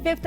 5th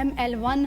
ML1,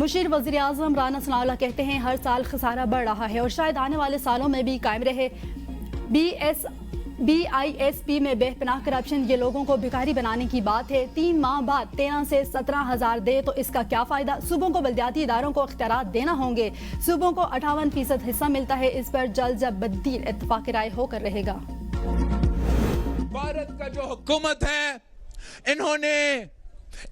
مشیر وزیر اعظم رانا ثناء اللہ کہتے ہیں ہر سال خسارہ بڑھ رہا ہے اور شاید آنے والے سالوں میں بھی قائم رہے. BISP میں بے پناہ کرپشن یہ لوگوں کو بھکاری بنانے کی بات ہے. 3 ماہ بعد 13 سے 17,000 دے تو اس کا کیا فائدہ. صوبوں کو بلدیاتی اداروں کو اختیارات دینا ہوں گے. صوبوں کو 58% حصہ ملتا ہے. اس پر جلد جب بدیل اتفاق رائے ہو کر رہے گا. بھارت کا جو حکومت ہے انہوں نے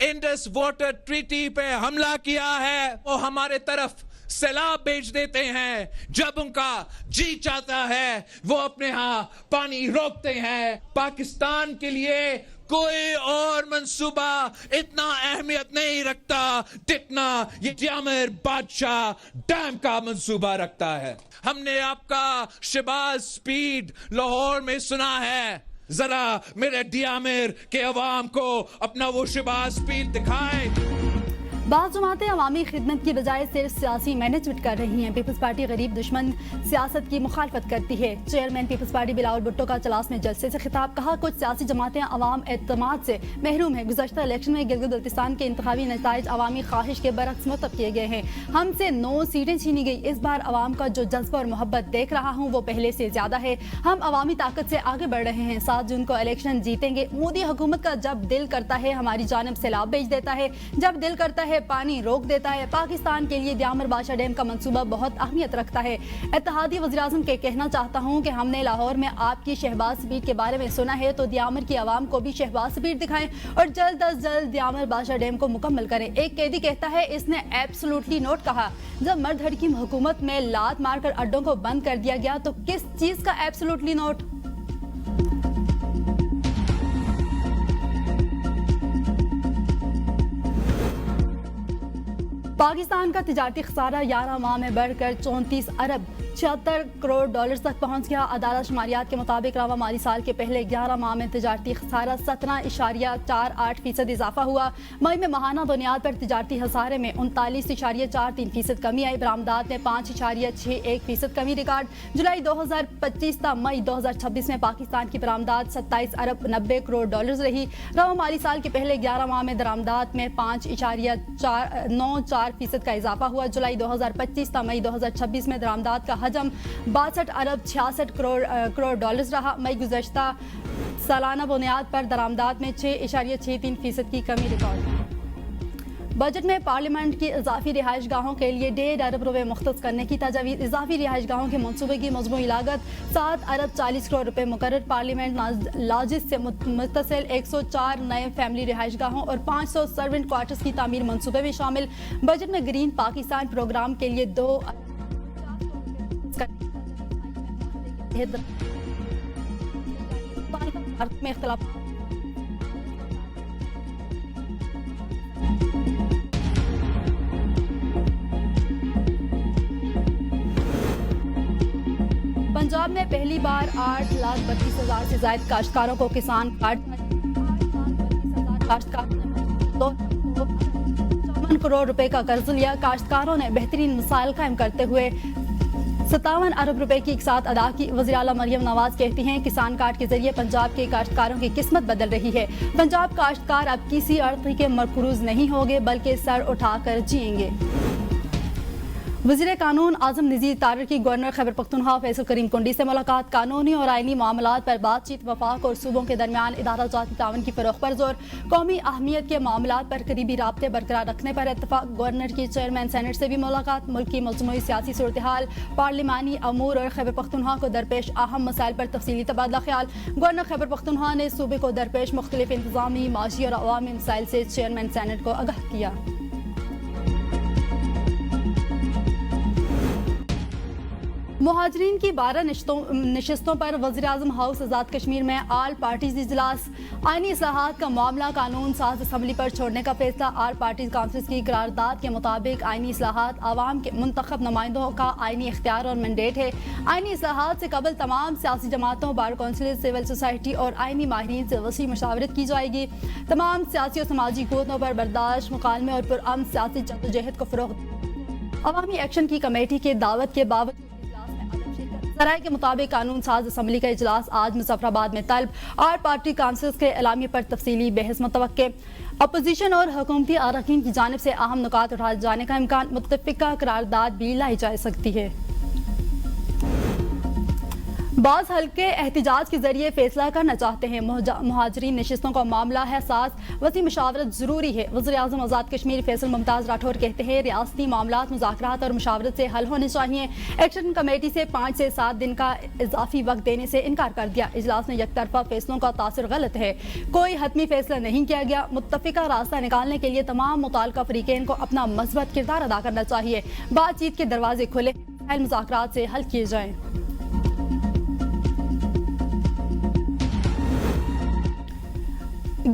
انڈس واٹر ٹریٹی پہ حملہ کیا ہے. وہ ہمارے طرف سیلاب بھیج دیتے ہیں. جب ان کا جی چاہتا ہے وہ اپنے ہاں پانی روکتے ہیں. پاکستان کے لیے کوئی اور منصوبہ اتنا اہمیت نہیں رکھتا جتنا یہ ڈیامر بادشاہ ڈیم کا منصوبہ رکھتا ہے. ہم نے آپ کا شہباز سپیڈ لاہور میں سنا ہے. ذرا میرے ڈیامر کے عوام کو اپنا وہ شہباز سپیڈ دکھائے. بعض جماعتیں عوامی خدمت کی بجائے صرف سیاسی مینجمنٹ کر رہی ہیں. پیپلز پارٹی غریب دشمن سیاست کی مخالفت کرتی ہے. چیئرمین پیپلز پارٹی بلاول بھٹو کا چلاس میں جلسے سے خطاب. کہا کچھ سیاسی جماعتیں عوام اعتماد سے محروم ہیں. گزشتہ الیکشن میں گلگت بلتستان کے انتخابی نتائج عوامی خواہش کے برعکس مرتب کیے گئے ہیں. ہم سے 9 سیٹیں چھینی گئی. اس بار عوام کا جو جذبہ اور محبت دیکھ رہا ہوں وہ پہلے سے زیادہ ہے. ہم عوامی طاقت سے آگے بڑھ رہے ہیں. 7 جون کو الیکشن جیتیں گے. مودی حکومت کا جب دل کرتا ہے ہماری جانب سیلاب بھیج دیتا ہے. جب دل کرتا ہے پانی روک دیتا ہے. پاکستان کے لیے دیامر بادشاہ ڈیم کا منصوبہ بہت اہمیت رکھتا ہے. اتحادی وزیراعظم کے کہنا چاہتا ہوں کہ ہم نے لاہور میں آپ کی شہباز سپیڈ کے بارے میں سنا ہے تو دیامر کی عوام کو بھی شہباز سپیڈ دکھائیں اور جلد از جلد دیامر بادشاہ ڈیم کو مکمل کریں. ایک قیدی کہتا ہے اس نے ایبسولوٹلی نوٹ کہا. جب مرد حکیم حکومت میں لات مار کر اڈوں کو بند کر دیا گیا تو کس چیز کا ایبسولوٹلی نوٹ. پاکستان کا تجارتی خسارہ 11 ماہ میں بڑھ کر 34 ارب 76 کروڑ ڈالر تک پہنچ گیا. عدالت شماریات کے مطابق رواں مالی سال کے پہلے 11 ماہ میں تجارتی خسارہ 17.48% اضافہ ہوا. مئی میں ماہانہ بنیاد پر تجارتی خسارے میں 39.43% کمی آئی. برآمدات میں 5.61% کمی ریکارڈ. جولائی 2025 تا مئی 2026 میں پاکستان کی برآمدات 27 ارب 90 کروڑ ڈالر رہی. رواں مالی سال کے پہلے 11 ماہ میں درآمدات میں 5.94% کا اضافہ ہوا. جولائی 2025 تا مئی 2026 میں درآمدات کا حجم 62 ارب 66 کروڑ ڈالر رہا. مئی گزشتہ سالانہ بنیاد پر درآمدات میں 6.63% کی کمی ریکارڈ. بجٹ میں پارلیمنٹ کی اضافی رہائش گاہوں کے لیے 1.5 ارب روپے مختص کرنے کی تجویز. اضافی رہائش گاہوں کے منصوبے کی مجموعی لاگت 7 ارب 40 کروڑ روپے مقرر. پارلیمنٹ لاجز سے متصل 104 نئے فیملی رہائش گاہوں اور 500 سرونٹ کوارٹرز کی تعمیر منصوبے میں شامل. بجٹ میں گرین پاکستان پروگرام کے لیے 2 میں اختلاف. پنجاب میں پہلی بار 8,32,000 سے زائد کاشتکاروں کو کسان کارڈ. 54 کروڑ روپے کا قرض لیا. کاشتکاروں نے بہترین مثال قائم کرتے ہوئے 57 ارب روپے کی اقساط ادا کی. وزیر اعلیٰ مریم نواز کہتی ہیں کسان کارڈ کے ذریعے پنجاب کے کاشتکاروں کی قسمت بدل رہی ہے. پنجاب کاشتکار اب کسی عرضی کے مرکوز نہیں ہوں گے بلکہ سر اٹھا کر جئیں گے. وزیر قانون اعظم نذیر تارڑ کی گورنر خیبر پختونخوا فیصل کریم کنڈی سے ملاقات. قانونی اور آئینی معاملات پر بات چیت. وفاق اور صوبوں کے درمیان ادارہ جاتی تعاون کی فروغ پر زور. قومی اہمیت کے معاملات پر قریبی رابطے برقرار رکھنے پر اتفاق. گورنر کی چیئرمین سینٹ سے بھی ملاقات. ملک کی مجموعی سیاسی صورتحال پارلیمانی امور اور خیبر پختونخوا کو درپیش اہم مسائل پر تفصیلی تبادلہ خیال. گورنر خیبر پختونخوا نے صوبے کو درپیش مختلف انتظامی معاشی اور عوامی مسائل سے چیئرمین سینٹ کو آگاہ کیا. مہاجرین کی 12 نشستوں پر وزیراعظم ہاؤس آزاد کشمیر میں آل پارٹیز اجلاس. آئینی اصلاحات کا معاملہ قانون ساز اسمبلی پر چھوڑنے کا فیصلہ. آل پارٹیز کانفرنس کی قرارداد کے مطابق آئینی اصلاحات عوام کے منتخب نمائندوں کا آئینی اختیار اور مینڈیٹ ہے. آئینی اصلاحات سے قبل تمام سیاسی جماعتوں بار کونسل سول سوسائٹی اور آئینی ماہرین سے وسیع مشاورت کی جائے گی. تمام سیاسی اور سماجی قوتوں پر برداشت مکالمے اور پرامن سیاسی جدوجہد کو فروغ. عوامی ایکشن کی کمیٹی کے دعوت کے باوجود ذرائع کے مطابق قانون ساز اسمبلی کا اجلاس آج مظفر آباد میں طلب اور پارٹی کونسلز کے اعلامیے پر تفصیلی بحث متوقع۔ اپوزیشن اور حکومتی اراکین کی جانب سے اہم نکات اٹھائے جانے کا امکان، متفقہ قرارداد بھی لائی جا سکتی ہے۔ بعض حلقے احتجاج کے ذریعے فیصلہ کرنا چاہتے ہیں، مہاجرین نشستوں کا معاملہ حساس، وسیع مشاورت ضروری ہے۔ وزیراعظم آزاد کشمیر فیصل ممتاز راٹھور کہتے ہیں ریاستی معاملات مذاکرات اور مشاورت سے حل ہونے چاہیے۔ ایکشن کمیٹی سے 5 سے 7 دن کا اضافی وقت دینے سے انکار کر دیا۔ اجلاس میں یک طرفہ فیصلوں کا تاثر غلط ہے، کوئی حتمی فیصلہ نہیں کیا گیا۔ متفقہ راستہ نکالنے کے لیے تمام متعلقہ فریقین کو اپنا مثبت کردار ادا کرنا چاہیے۔ بات چیت کے دروازے کھلے، مذاکرات سے حل کیے جائیں۔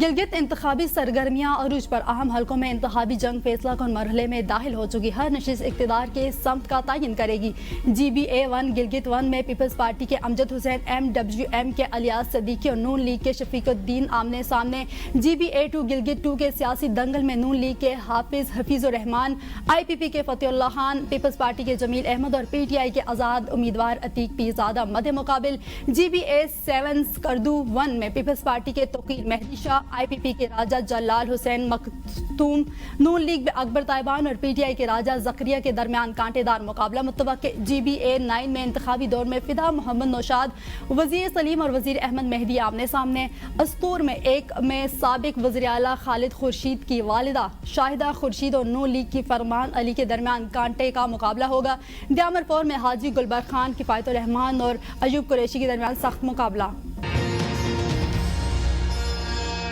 گلگت انتخابی سرگرمیاں عروج پر، اہم حلقوں میں انتخابی جنگ فیصلہ کن مرحلے میں داخل ہو چکی۔ ہر نشست اقتدار کے سمت کا تعین کرے گی۔ GBA1 گلگت 1 میں پیپلز پارٹی کے امجد حسین MWM کے الیاس صدیقی اور نون لیگ کے شفیق الدین آمنے سامنے۔ GBA2 گلگت 2 کے سیاسی دنگل میں نون لیگ کے حفیظ الرحمان، IPP کے فتح اللہ خان، پیپلز پارٹی کے جمیل احمد اور PTI کے آزاد امیدوار عتیق پیرزادہ مد مقابل۔ GBA7 سکردو 1 میں پیپلز پارٹی کے توقیر مہدی شاہ، IPP کے راجہ جلال حسین مختوم، نون لیگ اکبر طائبان اور PTI کے راجہ زکریہ کے درمیان کانٹے دار مقابلہ متوقع۔ GBA9 میں انتخابی دور میں فدا محمد نوشاد، وزیر سلیم اور وزیر احمد مہدی آمنے سامنے۔ استور میں 1 میں سابق وزیر اعلیٰ خالد خورشید کی والدہ شاہدہ خورشید اور نون لیگ کی فرمان علی کے درمیان کانٹے کا مقابلہ ہوگا۔ دیامر پور میں حاجی گلبر خان، کفایت الرحمان اور ایوب قریشی کے درمیان سخت مقابلہ۔